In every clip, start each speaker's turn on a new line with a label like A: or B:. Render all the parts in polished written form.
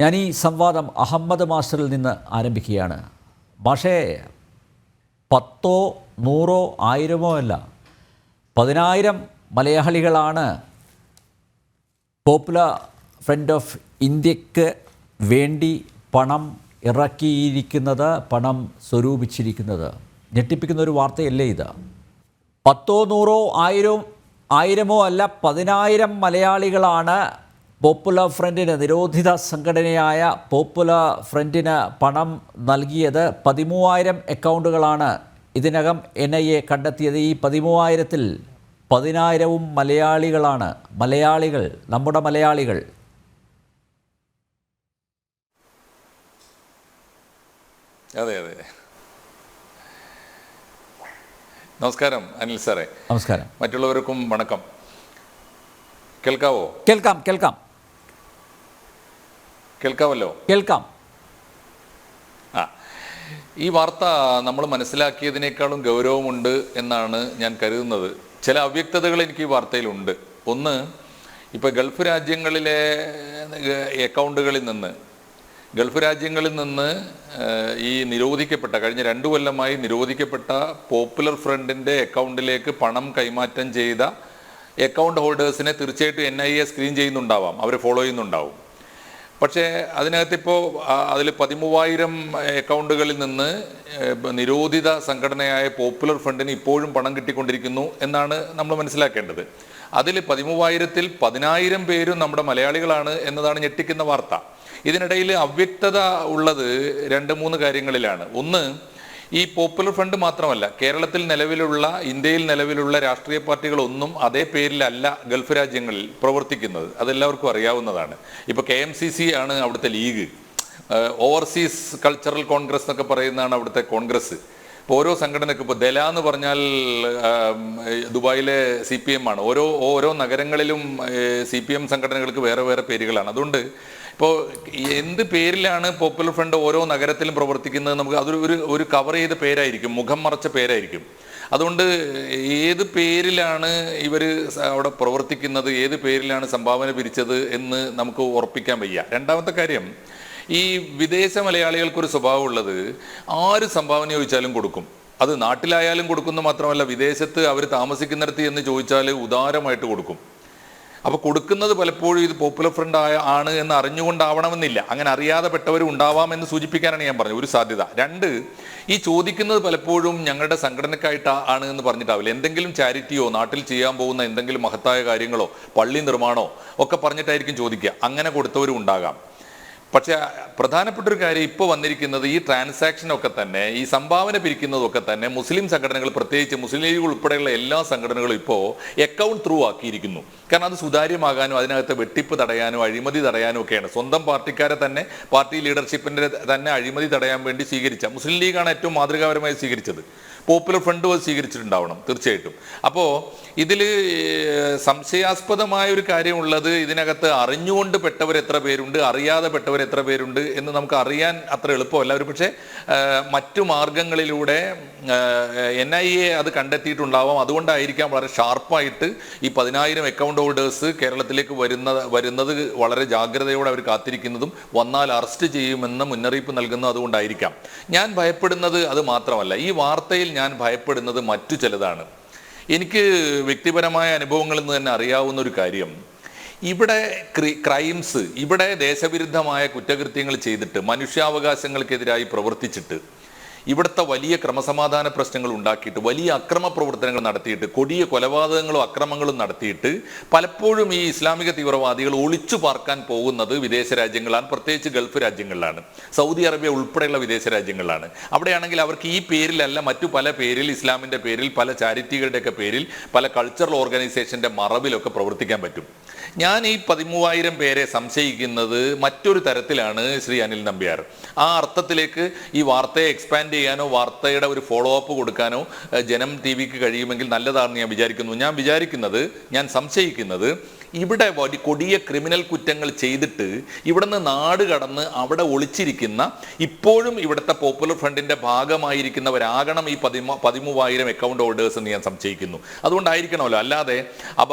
A: ഞാൻ ഈ സംവാദം അഹമ്മദ് മാസ്റ്ററിൽ നിന്ന് ആരംഭിക്കുകയാണ്. പക്ഷേ 10 100 1000 അല്ല, 10,000 മലയാളികളാണ് പോപ്പുലർ ഫ്രണ്ട് ഓഫ് ഇന്ത്യക്ക് വേണ്ടി പണം ഇറക്കിയിരിക്കുന്നത്, പണം സ്വരൂപിച്ചിരിക്കുന്നത്. ഞെട്ടിപ്പിക്കുന്ന ഒരു വാർത്തയല്ലേ ഇത്? 10 100 1000 അല്ല, 10,000 മലയാളികളാണ് പോപ്പുലർ ഫ്രണ്ടിന്, നിരോധിത സംഘടനയായ പോപ്പുലർ ഫ്രണ്ടിന് പണം നൽകിയത്. 13,000 അക്കൗണ്ടുകളാണ് ഇതിനകം NIA കണ്ടെത്തിയത്. ഈ 13,000-ൽ 10,000-ഉം മലയാളികളാണ്. മലയാളികൾ, നമ്മുടെ മലയാളികൾ.
B: അതെ അതെ. നമസ്കാരം അനിൽ സാറേ.
A: നമസ്കാരം.
B: മറ്റുള്ളവർക്കും വണക്കം. കേൾക്കാവോ?
A: കേൾക്കാം.
B: കേൾക്കാമല്ലോ.
A: കേൾക്കാം.
B: ഈ വാർത്ത നമ്മൾ മനസ്സിലാക്കിയതിനേക്കാളും ഗൗരവമുണ്ട് എന്നാണ് ഞാൻ കരുതുന്നത്. ചില അവ്യക്തതകൾ എനിക്ക് ഈ വാർത്തയിലുണ്ട്. ഒന്ന്, ഇപ്പോൾ ഗൾഫ് രാജ്യങ്ങളിലെ ഗൾഫ് രാജ്യങ്ങളിൽ നിന്ന് ഈ നിരോധിക്കപ്പെട്ട, കഴിഞ്ഞ 2 കൊല്ലമായി നിരോധിക്കപ്പെട്ട പോപ്പുലർ ഫ്രണ്ടിൻ്റെ അക്കൗണ്ടിലേക്ക് പണം കൈമാറ്റം ചെയ്ത അക്കൗണ്ട് ഹോൾഡേഴ്സിനെ തീർച്ചയായിട്ടും NIA സ്ക്രീൻ ചെയ്യുന്നുണ്ടാവാം, അവർ ഫോളോ ചെയ്യുന്നുണ്ടാവും. പക്ഷേ അതിനകത്തിപ്പോൾ അതിൽ 13,000 അക്കൗണ്ടുകളിൽ നിന്ന് നിരോധിത സംഘടനയായ പോപ്പുലർ ഫ്രണ്ടിന് ഇപ്പോഴും പണം കിട്ടിക്കൊണ്ടിരിക്കുന്നു എന്നാണ് നമ്മൾ മനസ്സിലാക്കേണ്ടത്. അതിൽ 13,000-ൽ 10,000 പേരും നമ്മുടെ മലയാളികളാണ് എന്നതാണ് ഞെട്ടിക്കുന്ന വാർത്ത. ഇതിനിടയിൽ അവ്യക്തത ഉള്ളത് 2-3 കാര്യങ്ങളിലാണ്. ഒന്ന്, ഈ പോപ്പുലർ ഫ്രണ്ട് മാത്രമല്ല, കേരളത്തിൽ നിലവിലുള്ള, ഇന്ത്യയിൽ നിലവിലുള്ള രാഷ്ട്രീയ പാർട്ടികളൊന്നും അതേ പേരിലല്ല ഗൾഫ് രാജ്യങ്ങളിൽ പ്രവർത്തിക്കുന്നത്. അതെല്ലാവർക്കും അറിയാവുന്നതാണ്. ഇപ്പോൾ KMCC ആണ് അവിടുത്തെ ലീഗ്, ഓവർസീസ് കൾച്ചറൽ കോൺഗ്രസ് എന്നൊക്കെ പറയുന്നതാണ് അവിടുത്തെ കോൺഗ്രസ്. ഇപ്പോൾ ഓരോ സംഘടനയ്ക്ക്, ഇപ്പോൾ ദല എന്ന് പറഞ്ഞാൽ ദുബായിലെ CPM ആണ്. ഓരോ നഗരങ്ങളിലും CPM സംഘടനകൾക്ക് വേറെ വേറെ പേരുകളാണ്. അതുകൊണ്ട് ഇപ്പോൾ എന്ത് പേരിലാണ് പോപ്പുലർ ഫ്രണ്ട് ഓരോ നഗരത്തിലും പ്രവർത്തിക്കുന്നത്, നമുക്ക് അതൊരു കവർ ചെയ്ത പേരായിരിക്കും, മുഖം മറച്ച പേരായിരിക്കും. അതുകൊണ്ട് ഏത് പേരിലാണ് ഇവർ അവിടെ പ്രവർത്തിക്കുന്നത്, ഏത് പേരിലാണ് സംഭാവന പിരിച്ചത് എന്ന് നമുക്ക് ഉറപ്പിക്കാൻ വയ്യ. രണ്ടാമത്തെ കാര്യം, ഈ വിദേശ മലയാളികൾക്കൊരു സ്വഭാവമുള്ളത്, ആര് സംഭാവന ചോദിച്ചാലും കൊടുക്കും. അത് നാട്ടിലായാലും കൊടുക്കുന്നു മാത്രമല്ല, വിദേശത്ത് അവർ താമസിക്കുന്നിടത്ത് എന്ന് ചോദിച്ചാൽ ഉദാരമായിട്ട് കൊടുക്കും. അപ്പോൾ കൊടുക്കുന്നത് പലപ്പോഴും ഇത് പോപ്പുലർ ഫ്രണ്ട് ആണ് എന്ന് അറിഞ്ഞുകൊണ്ടാവണമെന്നില്ല, അങ്ങനെ അറിയാതെ പെട്ടവരും ഉണ്ടാവാമെന്ന് സൂചിപ്പിക്കാനാണ് ഞാൻ പറഞ്ഞത്, ഒരു സാധ്യത. 2, ഈ ചോദിക്കുന്നത് പലപ്പോഴും ഞങ്ങളുടെ സംഘടനക്കായിട്ടാണ് എന്ന് പറഞ്ഞിട്ടാവില്ല, എന്തെങ്കിലും ചാരിറ്റിയോ നാട്ടിൽ ചെയ്യാൻ പോകുന്ന എന്തെങ്കിലും മഹത്തായ കാര്യങ്ങളോ പള്ളി നിർമ്മാണമോ ഒക്കെ പറഞ്ഞിട്ടായിരിക്കും ചോദിക്കുക. അങ്ങനെ കൊടുത്തവരും ഉണ്ടാകാം. പക്ഷേ പ്രധാനപ്പെട്ടൊരു കാര്യം ഇപ്പോൾ വന്നിരിക്കുന്നത്, ഈ ട്രാൻസാക്ഷനൊക്കെ തന്നെ, ഈ സംഭാവന പിരിക്കുന്നതൊക്കെ തന്നെ മുസ്ലിം സംഘടനകൾ, പ്രത്യേകിച്ച് മുസ്ലിം ലീഗ് ഉൾപ്പെടെയുള്ള എല്ലാ സംഘടനകളും ഇപ്പോൾ അക്കൗണ്ട് ത്രൂ ആക്കിയിരിക്കുന്നു. കാരണം അത് സുതാര്യമാകാനും അതിനകത്ത് വെട്ടിപ്പ് തടയാനും അഴിമതി തടയാനും ഒക്കെയാണ്. സ്വന്തം പാർട്ടിക്കാരെ തന്നെ, പാർട്ടി ലീഡർഷിപ്പിൻ്റെ തന്നെ അഴിമതി തടയാൻ വേണ്ടി സ്വീകരിച്ച, മുസ്ലിം ലീഗാണ് ഏറ്റവും മാതൃകാപരമായി സ്വീകരിച്ചത്, പോപ്പുലർ ഫ്രണ്ട് സ്വീകരിച്ചിട്ടുണ്ടാവണം തീർച്ചയായിട്ടും. അപ്പോൾ ഇതിൽ സംശയാസ്പദമായ ഒരു കാര്യമുള്ളത്, ഇതിനകത്ത് അറിഞ്ഞുകൊണ്ട് പെട്ടവർ എത്ര പേരുണ്ട്, അറിയാതെ പെട്ടവർ എത്ര പേരുണ്ട് എന്ന് നമുക്ക് അറിയാൻ അത്ര എളുപ്പമല്ല. ഒരു പക്ഷേ മറ്റു മാർഗങ്ങളിലൂടെ NIA അത് കണ്ടെത്തിയിട്ടുണ്ടാവാം. അതുകൊണ്ടായിരിക്കാം വളരെ ഷാർപ്പായിട്ട് ഈ 10,000 അക്കൗണ്ട് ഹോൾഡേഴ്സ് കേരളത്തിലേക്ക് വരുന്നത് വളരെ ജാഗ്രതയോടെ അവർ കാത്തിരിക്കുന്നതും വന്നാൽ അറസ്റ്റ് ചെയ്യുമെന്ന മുന്നറിയിപ്പ് നൽകുന്നത് അതുകൊണ്ടായിരിക്കാം. ഞാൻ ഭയപ്പെടുന്നത് അത് മാത്രമല്ല, ഈ വാർത്തയിൽ ഞാൻ ഭയപ്പെടുന്നത് മറ്റു ചിലതാണ്. എനിക്ക് വ്യക്തിപരമായ അനുഭവങ്ങളിൽ നിന്ന് തന്നെ അറിയാവുന്ന ഒരു കാര്യം, ഇവിടെ ക്രൈംസ്, ഇവിടെ ദേശവിരുദ്ധമായ കുറ്റകൃത്യങ്ങൾ ചെയ്തിട്ട്, മനുഷ്യാവകാശങ്ങൾക്കെതിരായി പ്രവർത്തിച്ചിട്ട്, ഇവിടുത്തെ വലിയ ക്രമസമാധാന പ്രശ്നങ്ങൾ ഉണ്ടാക്കിയിട്ട്, വലിയ അക്രമ പ്രവർത്തനങ്ങൾ നടത്തിയിട്ട്, കൊടിയ കൊലപാതകങ്ങളും അക്രമങ്ങളും നടത്തിയിട്ട് പലപ്പോഴും ഈ ഇസ്ലാമിക തീവ്രവാദികൾ ഒളിച്ചു പാർക്കാൻ പോകുന്നത് വിദേശ രാജ്യങ്ങളാണ്, പ്രത്യേകിച്ച് ഗൾഫ് രാജ്യങ്ങളിലാണ്, സൗദി അറേബ്യ ഉൾപ്പെടെയുള്ള വിദേശ രാജ്യങ്ങളിലാണ്. അവിടെയാണെങ്കിൽ അവർക്ക് ഈ പേരിലല്ല, മറ്റു പല പേരിൽ, ഇസ്ലാമിൻ്റെ പേരിൽ, പല ചാരിറ്റികളുടെയൊക്കെ പേരിൽ, പല കൾച്ചറൽ ഓർഗനൈസേഷൻ്റെ മറവിലൊക്കെ പ്രവർത്തിക്കാൻ പറ്റും. ഞാൻ ഈ 13,000 പേരെ സംശയിക്കുന്നത് മറ്റൊരു തരത്തിലാണ് ശ്രീ അനിൽ നമ്പ്യാർ. ആ അർത്ഥത്തിലേക്ക് ഈ വാർത്തയെ എക്സ്പാൻഡ് ചെയ്യാനോ വാർത്തയുടെ ഒരു ഫോളോ അപ്പ് കൊടുക്കാനോ ജനം TV-ക്ക് കഴിയുമെങ്കിൽ നല്ലതാണെന്ന് ഞാൻ വിചാരിക്കുന്നു. ഞാൻ സംശയിക്കുന്നത് ഇവിടെ കൊടിയ ക്രിമിനൽ കുറ്റങ്ങൾ ചെയ്തിട്ട് ഇവിടുന്ന് നാട് കടന്ന് അവിടെ ഒളിച്ചിരിക്കുന്ന, ഇപ്പോഴും ഇവിടുത്തെ പോപ്പുലർ ഫ്രണ്ടിന്റെ ഭാഗമായിരിക്കുന്നവരാകണം ഈ 13,000 അക്കൗണ്ട് ഹോൾഡേഴ്സ് എന്ന് ഞാൻ സംശയിക്കുന്നു. അതുകൊണ്ടായിരിക്കണമല്ലോ. അല്ലാതെ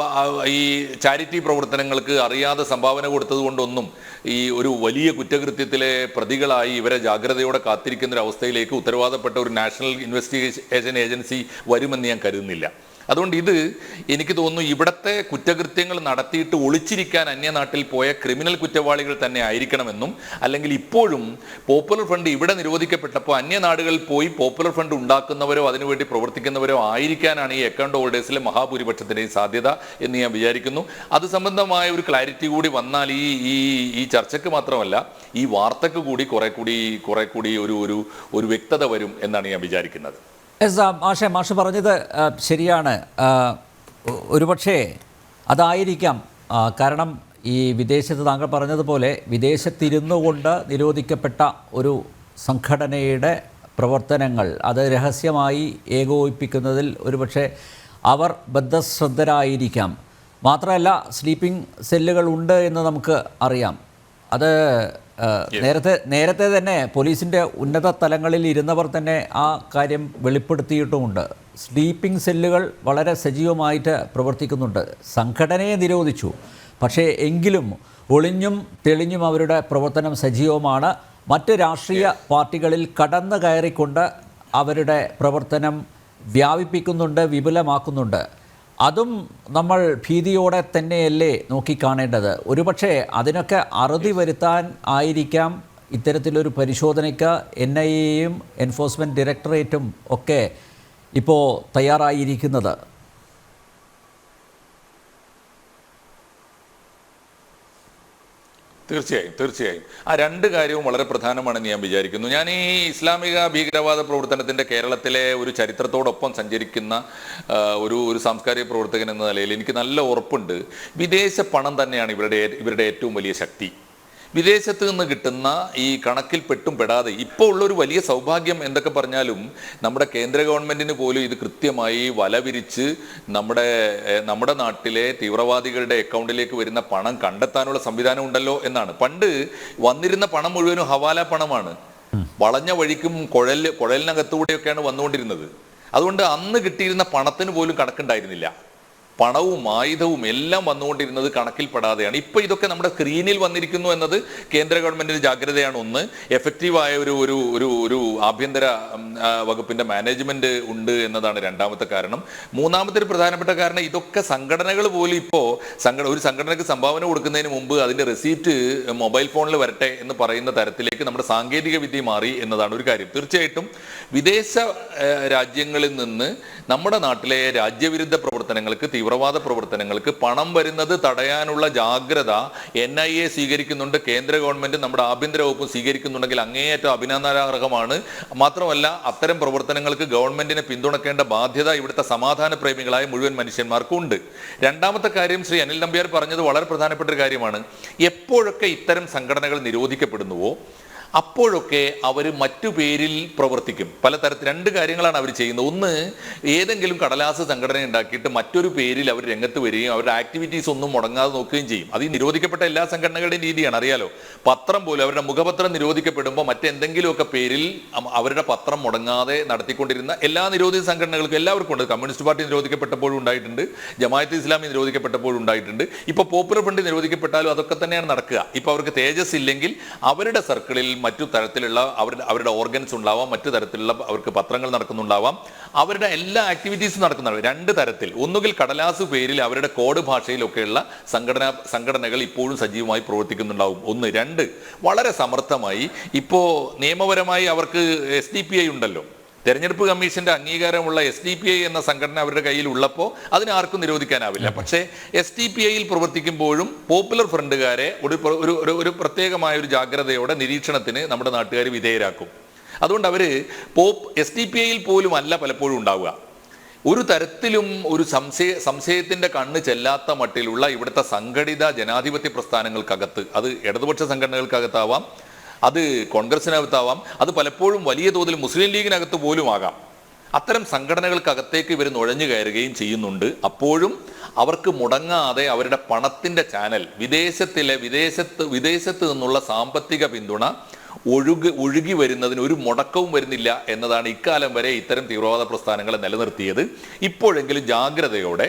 B: ഈ ചാരിറ്റി പ്രവർത്തനങ്ങൾക്ക് അറിയാതെ സംഭാവന കൊടുത്തത് കൊണ്ടൊന്നും ഈ ഒരു വലിയ കുറ്റകൃത്യത്തിലെ പ്രതികളായി ഇവരെ ജാഗ്രതയോടെ കാത്തിരിക്കുന്ന ഒരു അവസ്ഥയിലേക്ക് ഉത്തരവാദപ്പെട്ട ഒരു നാഷണൽ ഇൻവെസ്റ്റിഗേഷൻ ഏജൻസി വരുമെന്ന് ഞാൻ കരുതുന്നില്ല. അതുകൊണ്ട് ഇത് എനിക്ക് തോന്നുന്നു ഇവിടുത്തെ കുറ്റകൃത്യങ്ങൾ നടത്തിയിട്ട് ഒളിച്ചിരിക്കാൻ അന്യനാട്ടിൽ പോയ ക്രിമിനൽ കുറ്റവാളികൾ തന്നെ ആയിരിക്കണമെന്നും, അല്ലെങ്കിൽ ഇപ്പോഴും പോപ്പുലർ ഫ്രണ്ട് ഇവിടെ നിരോധിക്കപ്പെട്ടപ്പോൾ അന്യനാടുകളിൽ പോയി പോപ്പുലർ ഫ്രണ്ട് ഉണ്ടാക്കുന്നവരോ അതിനുവേണ്ടി പ്രവർത്തിക്കുന്നവരോ ആയിരിക്കാനാണ് ഈ അക്കൗണ്ട് ഹോൾഡേഴ്സിലെ മഹാഭൂരിപക്ഷത്തിൻ്റെയും സാധ്യത എന്ന് ഞാൻ വിചാരിക്കുന്നു. അത് സംബന്ധമായ ഒരു ക്ലാരിറ്റി കൂടി വന്നാൽ ഈ ചർച്ചയ്ക്ക് മാത്രമല്ല ഈ വാർത്തയ്ക്ക് കൂടി കുറെ കൂടി ഒരു വ്യക്തത വരും എന്നാണ് ഞാൻ വിചാരിക്കുന്നത്.
A: മാഷ് പറഞ്ഞത് ശരിയാണ്. ഒരുപക്ഷേ അതായിരിക്കാം കാരണം ഈ വിദേശത്ത് താങ്കൾ പറഞ്ഞതുപോലെ വിദേശത്തിരുന്നു കൊണ്ട് നിരോധിക്കപ്പെട്ട ഒരു സംഘടനയുടെ പ്രവർത്തനങ്ങൾ അത് രഹസ്യമായി ഏകോപിപ്പിക്കുന്നതിൽ ഒരുപക്ഷെ അവർ ബദ്ധശ്രദ്ധരായിരിക്കാം. മാത്രമല്ല സ്ലീപ്പിംഗ് സെല്ലുകൾ ഉണ്ട് എന്ന് നമുക്ക് അറിയാം. അത് നേരത്തെ തന്നെ പോലീസിൻ്റെ ഉന്നത തലങ്ങളിൽ ഇരുന്നവർ തന്നെ ആ കാര്യം വെളിപ്പെടുത്തിയിട്ടുമുണ്ട്. സ്ലീപ്പിംഗ് സെല്ലുകൾ വളരെ സജീവമായിട്ട് പ്രവർത്തിക്കുന്നുണ്ട്. സംഘടനയെ നിരോധിച്ചു, പക്ഷേ എങ്കിലും ഒളിഞ്ഞും തെളിഞ്ഞും അവരുടെ പ്രവർത്തനം സജീവമാണ്. മറ്റ് രാഷ്ട്രീയ പാർട്ടികളിൽ കടന്നു കയറിക്കൊണ്ട് അവരുടെ പ്രവർത്തനം വ്യാപിപ്പിക്കുന്നുണ്ട്, വിപുലമാക്കുന്നുണ്ട്. അതും നമ്മൾ ഭീതിയോടെ തന്നെയല്ലേ നോക്കിക്കാണേണ്ടത്. ഒരുപക്ഷെ അതിനൊക്കെ അറുതി വരുത്താൻ ആയിരിക്കാം ഇത്തരത്തിലൊരു പരിശോധനയ്ക്ക് NIA-യും എൻഫോഴ്സ്മെൻറ്റ് ഡയറക്ടറേറ്റും ഒക്കെ ഇപ്പോൾ തയ്യാറായിരിക്കുന്നത്.
B: തീർച്ചയായും ആ രണ്ട് കാര്യവും വളരെ പ്രധാനമാണെന്ന് ഞാൻ വിചാരിക്കുന്നു. ഞാൻ ഈ ഇസ്ലാമിക ഭീകരവാദ പ്രവർത്തനത്തിന്റെ കേരളത്തിലെ ഒരു ചരിത്രത്തോടൊപ്പം സഞ്ചരിക്കുന്ന ഒരു സാംസ്കാരിക പ്രവർത്തകൻ എന്ന നിലയിൽ എനിക്ക് നല്ല ഉറപ്പുണ്ട് വിദേശ പണം തന്നെയാണ് ഇവരുടെ ഏറ്റവും വലിയ ശക്തി. വിദേശത്ത് നിന്ന് കിട്ടുന്ന ഈ കണക്കിൽ പെട്ടും പെടാതെ ഇപ്പോൾ ഉള്ളൊരു വലിയ സൗഭാഗ്യം എന്തൊക്കെ പറഞ്ഞാലും നമ്മുടെ കേന്ദ്ര ഗവൺമെന്റിന് പോലും ഇത് കൃത്യമായി വലവിരിച്ച് നമ്മുടെ നാട്ടിലെ തീവ്രവാദികളുടെ അക്കൗണ്ടിലേക്ക് വരുന്ന പണം കണ്ടെത്താനുള്ള സംവിധാനം ഉണ്ടല്ലോ എന്നാണ്. പണ്ട് വന്നിരുന്ന പണം മുഴുവനും ഹവാല പണമാണ്. വളഞ്ഞ വഴിക്കും കുഴലിനകത്തുകൂടെയൊക്കെയാണ് വന്നുകൊണ്ടിരുന്നത്. അതുകൊണ്ട് അന്ന് കിട്ടിയിരുന്ന പണത്തിന് പോലും കണക്കുണ്ടായിരുന്നില്ല. പണവും ആയുധവും എല്ലാം വന്നുകൊണ്ടിരുന്നത് കണക്കിൽപ്പെടാതെയാണ്. ഇപ്പൊ ഇതൊക്കെ നമ്മുടെ സ്ക്രീനിൽ വന്നിരിക്കുന്നു എന്നത് കേന്ദ്ര ഗവൺമെന്റിന്റെ ജാഗ്രതയാണ്. ഒന്ന്, എഫക്റ്റീവായ ഒരു ആഭ്യന്തര വകുപ്പിന്റെ മാനേജ്മെന്റ് ഉണ്ട് എന്നതാണ് രണ്ടാമത്തെ കാരണം. മൂന്നാമത്തെ ഒരു പ്രധാനപ്പെട്ട കാരണം ഇതൊക്കെ സംഘടനകൾ പോലും ഇപ്പോ ഒരു സംഘടനയ്ക്ക് സംഭാവന കൊടുക്കുന്നതിന് മുമ്പ് അതിന്റെ റെസീപ്റ്റ് മൊബൈൽ ഫോണിൽ വരട്ടെ എന്ന് പറയുന്ന തരത്തിലേക്ക് നമ്മുടെ സാങ്കേതിക വിദ്യ മാറി എന്നതാണ് ഒരു കാര്യം. തീർച്ചയായിട്ടും വിദേശ രാജ്യങ്ങളിൽ നിന്ന് നമ്മുടെ നാട്ടിലെ രാജ്യവിരുദ്ധ പ്രവർത്തനങ്ങൾക്ക്, തീവ്രവാദ പ്രവർത്തനങ്ങൾക്ക് പണം വരുന്നത് തടയാനുള്ള ജാഗ്രത NIA സ്വീകരിക്കുന്നുണ്ട്, കേന്ദ്ര ഗവൺമെന്റ് നമ്മുടെ ആഭ്യന്തര വകുപ്പ് സ്വീകരിക്കുന്നുണ്ടെങ്കിൽ അങ്ങേയറ്റം അഭിനന്ദനാർഹമാണ്. മാത്രമല്ല അത്തരം പ്രവർത്തനങ്ങൾക്ക് ഗവൺമെന്റിനെ പിന്തുണക്കേണ്ട ബാധ്യത ഇവിടുത്തെ സമാധാന പ്രേമികളായ മുഴുവൻ മനുഷ്യന്മാർക്കും ഉണ്ട്. രണ്ടാമത്തെ കാര്യം ശ്രീ അനിൽ നമ്പ്യാർ പറഞ്ഞത് വളരെ പ്രധാനപ്പെട്ട ഒരു കാര്യമാണ്. എപ്പോഴൊക്കെ ഇത്തരം സംഘടനകൾ നിരോധിക്കപ്പെടുന്നുവോ അപ്പോഴൊക്കെ അവർ മറ്റു പേരിൽ പ്രവർത്തിക്കും. പലതരത്തിൽ രണ്ട് കാര്യങ്ങളാണ് അവർ ചെയ്യുന്നത്. ഒന്ന്, ഏതെങ്കിലും കടലാസ് സംഘടന ഉണ്ടാക്കിയിട്ട് മറ്റൊരു പേരിൽ അവർ രംഗത്ത് വരികയും അവരുടെ ആക്ടിവിറ്റീസ് ഒന്നും മുടങ്ങാതെ നോക്കുകയും ചെയ്യും. അത് ഈ നിരോധിക്കപ്പെട്ട എല്ലാ സംഘടനകളുടെയും രീതിയാണ്, അറിയാലോ. പത്രം പോലും അവരുടെ മുഖപത്രം നിരോധിക്കപ്പെടുമ്പോൾ മറ്റെന്തെങ്കിലുമൊക്കെ പേരിൽ അവരുടെ പത്രം മുടങ്ങാതെ നടത്തിക്കൊണ്ടിരുന്ന എല്ലാ നിരോധിത സംഘടനകൾക്കും എല്ലാവർക്കും ഉണ്ട്. കമ്മ്യൂണിസ്റ്റ് പാർട്ടി നിരോധിക്കപ്പെട്ടപ്പോഴും ഉണ്ടായിട്ടുണ്ട്, ജമാഅത്ത് ഇസ്ലാമി നിരോധിക്കപ്പെട്ടപ്പോഴും ഉണ്ടായിട്ടുണ്ട്. ഇപ്പൊ പോപ്പുലർ ഫ്രണ്ട് നിരോധിക്കപ്പെട്ടാലും അതൊക്കെ തന്നെയാണ് നടക്കുക. ഇപ്പൊ അവർക്ക് തേജസ് ഇല്ലെങ്കിൽ അവരുടെ സർക്കിളിൽ മറ്റു തരത്തിലുള്ള അവരുടെ ഓർഗൻസ് ഉണ്ടാവാം, മറ്റു തരത്തിലുള്ള അവർക്ക് പത്രങ്ങൾ നടക്കുന്നുണ്ടാവാം, അവരുടെ എല്ലാ ആക്ടിവിറ്റീസും നടക്കുന്നുണ്ട്. രണ്ട് തരത്തിൽ, ഒന്നുകിൽ കടലാസ് പേരിൽ അവരുടെ കോഡ് ഭാഷയിലൊക്കെയുള്ള സംഘടനകൾ ഇപ്പോഴും സജീവമായി പ്രവർത്തിക്കുന്നുണ്ടാവും. ഒന്ന്. രണ്ട്, വളരെ സമർത്ഥമായി ഇപ്പോൾ നിയമപരമായി അവർക്ക് SDPI ഉണ്ടല്ലോ, തെരഞ്ഞെടുപ്പ് കമ്മീഷന്റെ അംഗീകാരമുള്ള SDPI എന്ന സംഘടന അവരുടെ കയ്യിൽ ഉള്ളപ്പോൾ അതിനെ ആർക്കും നിരോധിക്കാനാവില്ല. പക്ഷേ SDPIയിൽ പ്രവർത്തിക്കുമ്പോഴും പോപ്പുലർ ഫ്രണ്ടുകാരെ ഒരു പ്രത്യേകമായ ഒരു ജാഗ്രതയോടെ നിരീക്ഷണത്തിന് നമ്മുടെ നാട്ടുകാർ വിധേയരാക്കും. അതുകൊണ്ട് അവര് SDPIയിൽ പോലും അല്ല പലപ്പോഴും ഉണ്ടാവുക. ഒരു തരത്തിലും ഒരു സംശയത്തിന്റെ കണ്ണ് ചെല്ലാത്ത മട്ടിലുള്ള ഇവിടുത്തെ സംഘടിത ജനാധിപത്യ പ്രസ്ഥാനങ്ങൾക്കകത്ത്, അത് ഇടതുപക്ഷ സംഘടനകൾക്കകത്താവാം, അത് കോൺഗ്രസിനകത്താവാം, അത് പലപ്പോഴും വലിയ തോതിൽ മുസ്ലിം ലീഗിനകത്ത് പോലും ആകാം, അത്തരം സംഘടനകൾക്കകത്തേക്ക് ഇവർ നുഴഞ്ഞു കയറുകയും ചെയ്യുന്നുണ്ട്. അപ്പോഴും അവർക്ക് മുടങ്ങാതെ അവരുടെ പണത്തിൻ്റെ ചാനൽ വിദേശത്ത് നിന്നുള്ള സാമ്പത്തിക പിന്തുണ ഒഴുകി വരുന്നതിന് ഒരു മുടക്കവും വരുന്നില്ല എന്നതാണ് ഇക്കാലം വരെ ഇത്തരം തീവ്രവാദ പ്രസ്ഥാനങ്ങളെ നിലനിർത്തിയത്. ഇപ്പോഴെങ്കിലും ജാഗ്രതയോടെ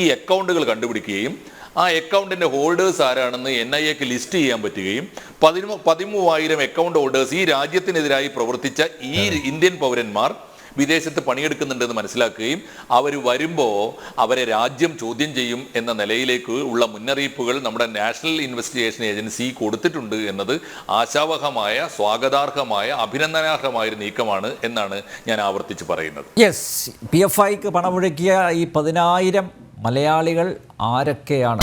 B: ഈ അക്കൗണ്ടുകൾ കണ്ടുപിടിക്കുകയും ആ അക്കൗണ്ടിൻ്റെ ഹോൾഡേഴ്സ് ആരാണെന്ന് NIAക്ക് ലിസ്റ്റ് ചെയ്യാൻ പറ്റുകയും 13,000 അക്കൗണ്ട് ഹോൾഡേഴ്സ് ഈ രാജ്യത്തിനെതിരായി പ്രവർത്തിച്ച ഈ ഇന്ത്യൻ പൗരന്മാർ വിദേശത്ത് പണിയെടുക്കുന്നുണ്ടെന്ന് മനസ്സിലാക്കുകയും അവർ വരുമ്പോൾ അവരെ രാജ്യം ചോദ്യം ചെയ്യും എന്ന നിലയിലേക്ക് ഉള്ള മുന്നറിയിപ്പുകൾ നമ്മുടെ നാഷണൽ ഇൻവെസ്റ്റിഗേഷൻ ഏജൻസി കൊടുത്തിട്ടുണ്ട് എന്നത് ആശാവഹമായ, സ്വാഗതാർഹമായ, അഭിനന്ദനാർഹമായ ഒരു നീക്കമാണ് എന്നാണ് ഞാൻ ആവർത്തിച്ച് പറയുന്നത്.
A: യെസ്, PFIക്ക് പണമൊഴുക്കിയ ഈ 10,000 മലയാളികൾ ആരൊക്കെയാണ്?